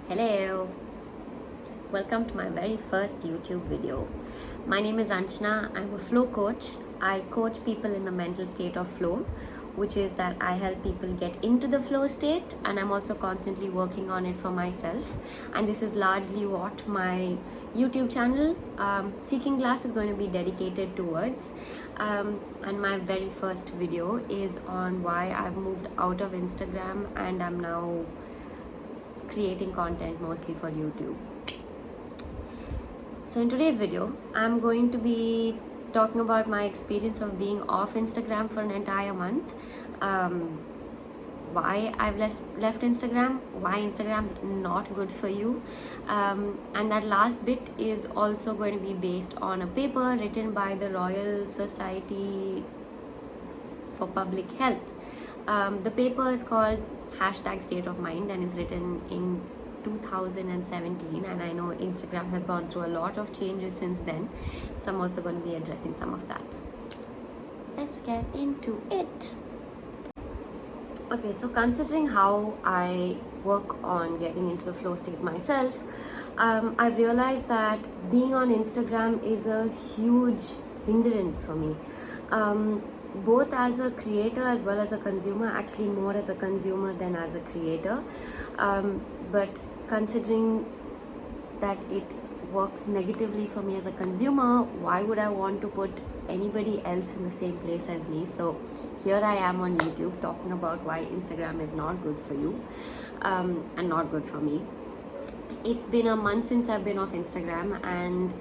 Hello, welcome to my very first YouTube video. My name is Anchana. I'm a flow coach. I coach people in the mental state of flow, which is that I help people get into the flow state, and I'm also constantly working on it for myself. And this is largely what my YouTube channel, Seeking Glass, is going to be dedicated towards. And my very first video is on why I've moved out of Instagram and I'm now creating content mostly for YouTube. So in today's video, I'm going to be talking about my experience of being off Instagram for an entire month, why I've left Instagram, why Instagram's not good for you, and that last bit is also going to be based on a paper written by the Royal Society for Public Health. The paper is called #State of Mind and is written in 2017, and I know Instagram has gone through a lot of changes since then, so I'm also going to be addressing some of that. Let's get into it. Okay, so considering how I work on getting into the flow state myself, I've realized that being on Instagram is a huge hindrance for me. Both as a creator as well as a consumer, actually more as a consumer than as a creator, but considering that it works negatively for me as a consumer, why would I want to put anybody else in the same place as me? So here I am on YouTube talking about why Instagram is not good for you, and not good for me. It's been a month since I've been off Instagram, and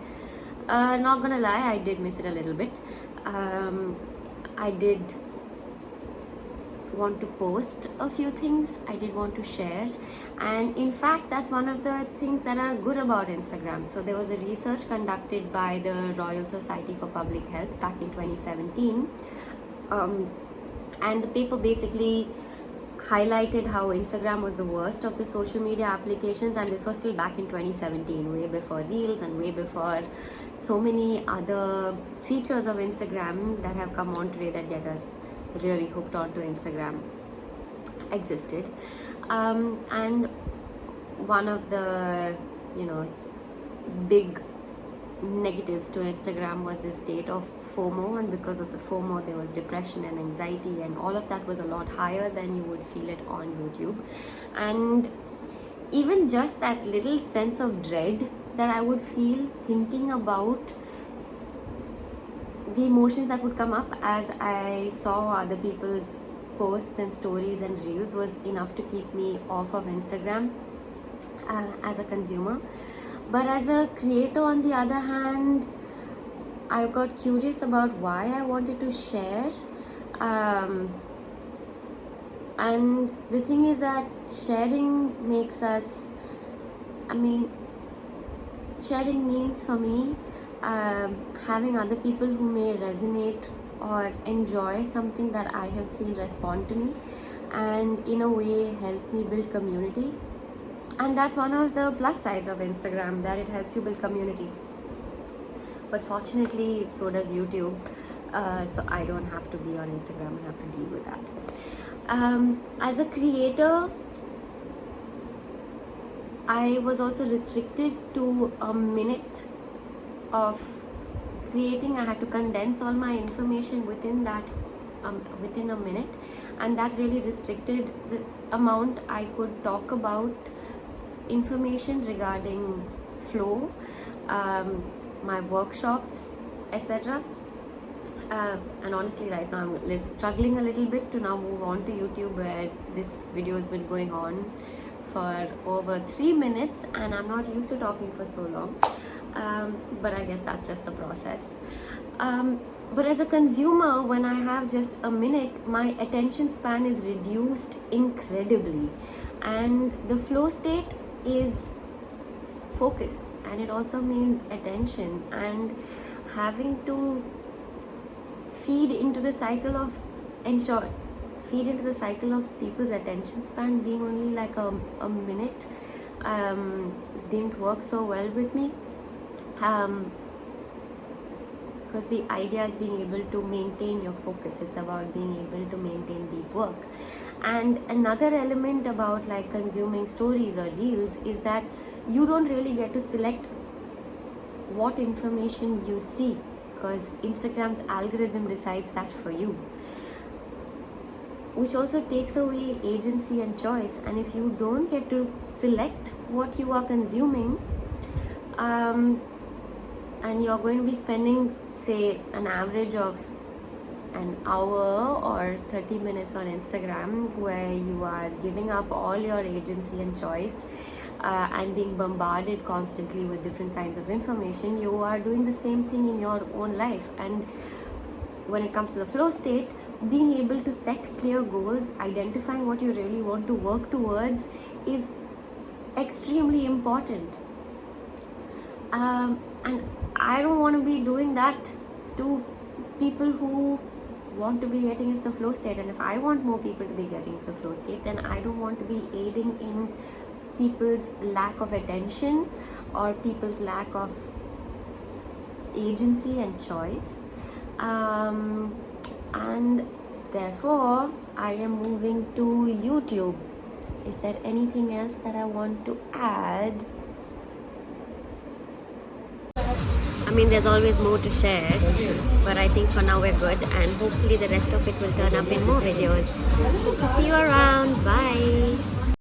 not gonna lie, I did miss it a little bit. I did want to post a few things, I did want to share, and in fact that's one of the things that are good about Instagram. So there was a research conducted by the Royal Society for Public Health back in 2017, and the paper basically highlighted how Instagram was the worst of the social media applications, and this was still back in 2017, way before Reels and way before so many other features of Instagram that have come on today that get us really hooked onto Instagram existed. And one of the big negatives to Instagram was this state of FOMO, and because of the FOMO there was depression and anxiety, and all of that was a lot higher than you would feel it on YouTube. And even just that little sense of dread that I would feel thinking about the emotions that would come up as I saw other people's posts and stories and reels was enough to keep me off of Instagram as a consumer. But as a creator, on the other hand, I got curious about why I wanted to share. And the thing is that sharing makes us, sharing means for me having other people who may resonate or enjoy something that I have seen respond to me, and in a way help me build community. And that's one of the plus sides of Instagram, that it helps you build community. But fortunately, so does YouTube. So I don't have to be on Instagram and have to deal with that. As a creator, I was also restricted to a minute of creating. I had to condense all my information within that, within a minute, and that really restricted the amount I could talk about information regarding flow, my workshops, etc. And honestly, right now I'm struggling a little bit to now move on to YouTube, where this video has been going on for over 3 minutes, and I'm not used to talking for so long. But I guess that's just the process. But as a consumer, when I have just a minute, my attention span is reduced incredibly, and the flow state is focus, and it also means attention, and having to feed into the cycle of people's attention span being only like a minute didn't work so well with me, because the idea is being able to maintain your focus. It's about being able to maintain deep work. And another element about like consuming stories or reels is that you don't really get to select what information you see, because Instagram's algorithm decides that for you, which also takes away agency and choice. And if you don't get to select what you are consuming, and you're going to be spending, say, an average of an hour or 30 minutes on Instagram, where you are giving up all your agency and choice, and being bombarded constantly with different kinds of information, you are doing the same thing in your own life. And when it comes to the flow state, being able to set clear goals, identifying what you really want to work towards, is extremely important. And I don't want to be doing that to people who want to be getting into the flow state. And if I want more people to be getting into the flow state, then I don't want to be aiding in people's lack of attention or people's lack of agency and choice. And therefore I am moving to YouTube. Is there anything else that I want to add? I mean, there's always more to share, but I think for now we're good, and hopefully the rest of it will turn up in more videos. Hope to see you around. Bye.